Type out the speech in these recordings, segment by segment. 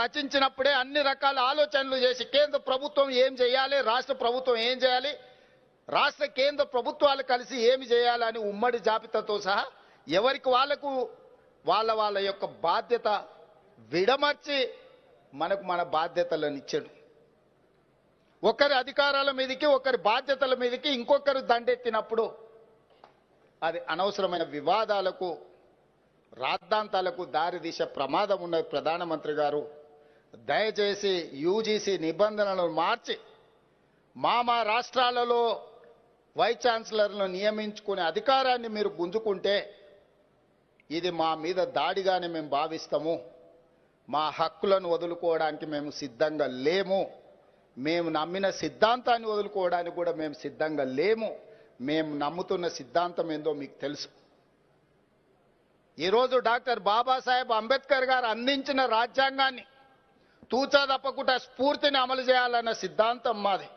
రచించినప్పుడే అన్ని రకాల ఆలోచనలు చేసి కేంద్ర ప్రభుత్వం ఏం చేయాలి, రాష్ట్ర ప్రభుత్వం ఏం చేయాలి, రాష్ట్ర కేంద్ర ప్రభుత్వాలు కలిసి ఏమి చేయాలని ఉమ్మడి జాబితాతో సహా ఎవరికి వాళ్లకు వాళ్ళ యొక్క బాధ్యత విడమర్చి మనకు మన బాధ్యతలను ఇచ్చాడు. ఒకరి అధికారాల మీదకి ఒకరి బాధ్యతల మీదకి ఇంకొకరు దండెత్తినప్పుడు అది అనవసరమైన వివాదాలకు రాద్ధాంతాలకు దారితీసే ప్రమాదం ఉన్నది. ప్రధానమంత్రి గారు దయచేసి యూజీసీ నిబంధనలను మార్చి మా రాష్ట్రాలలో వైస్ ఛాన్సలర్లను నియమించుకునే అధికారాన్ని మీరు గుంజుకుంటే ఇది మా మీద దాడిగానే మేము భావిస్తాము. మా హక్కులను వదులుకోవడానికి మేము సిద్ధంగా లేము. మేము నమ్మిన సిద్ధాంతాన్ని వదులుకోవడానికి కూడా మేము సిద్ధంగా లేము. మేము నమ్ముతున్న సిద్ధాంతం ఏందో మీకు తెలుసు. ఈరోజు డాక్టర్ బాబాసాహెబ్ అంబేద్కర్ గారు అందించిన రాజ్యాంగాన్ని తూచా తప్పకుండా స్ఫూర్తిని అమలు చేయాలన్న సిద్ధాంతం మాది.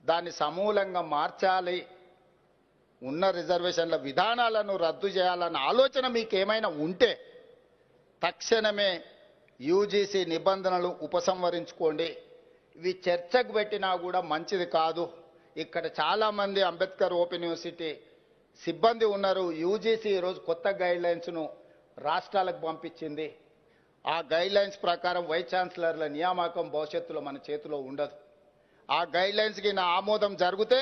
దాన్ని సమూలంగా మార్చాలి, ఉన్న రిజర్వేషన్ల విధానాలను రద్దు చేయాలన్న ఆలోచన మీకు ఏమైనా ఉంటే తక్షణమే యూజీసీ నిబంధనలు ఉపసంహరించుకోండి. ఇవి చర్చకు పెట్టినా కూడా మంచిది కాదు. ఇక్కడ చాలామంది అంబేద్కర్ ఓపెన్ యూనివర్సిటీ సిబ్బంది ఉన్నారు. యూజీసీ ఈరోజు కొత్త గైడ్లైన్స్ను రాష్ట్రాలకు పంపించింది. ఆ గైడ్లైన్స్ ప్రకారం వైస్ ఛాన్సలర్ల నియామకం భవిష్యత్తులో మన చేతిలో ఉండదు. ఆ గైడ్లైన్స్కి నా ఆమోదం జరిగితే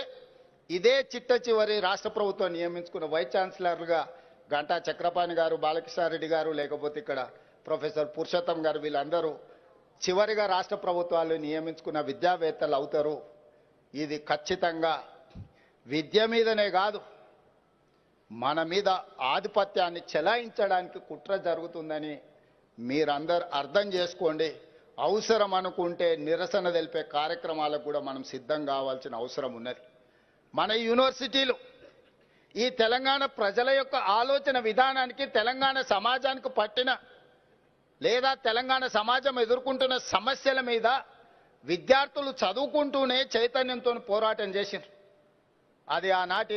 ఇదే చిట్ట చివరి రాష్ట్ర ప్రభుత్వం నియమించుకున్న వైస్ ఛాన్సలర్లుగా గంటా చక్రపాణి గారు, బాలకృష్ణారెడ్డి గారు, లేకపోతే ఇక్కడ ప్రొఫెసర్ పురుషోత్తం గారు వీళ్ళందరూ చివరిగా రాష్ట్ర ప్రభుత్వాలు నియమించుకున్న విద్యావేత్తలు అవుతారు. ఇది ఖచ్చితంగా విద్య మీదనే కాదు మన మీద ఆధిపత్యాన్ని చెలాయించడానికి కుట్ర జరుగుతుందని మీరందరూ అర్థం చేసుకోండి. అవసరం అనుకుంటే నిరసన తెలిపే కార్యక్రమాలకు కూడా మనం సిద్ధం కావాల్సిన అవసరం ఉన్నది. మన యూనివర్సిటీలు ఈ తెలంగాణ ప్రజల యొక్క ఆలోచన విధానానికి, తెలంగాణ సమాజానికి పట్టిన లేదా తెలంగాణ సమాజం ఎదుర్కొంటున్న సమస్యల మీద విద్యార్థులు చదువుకుంటూనే చైతన్యంతో పోరాటం చేసిండ్రు. అది ఆనాటి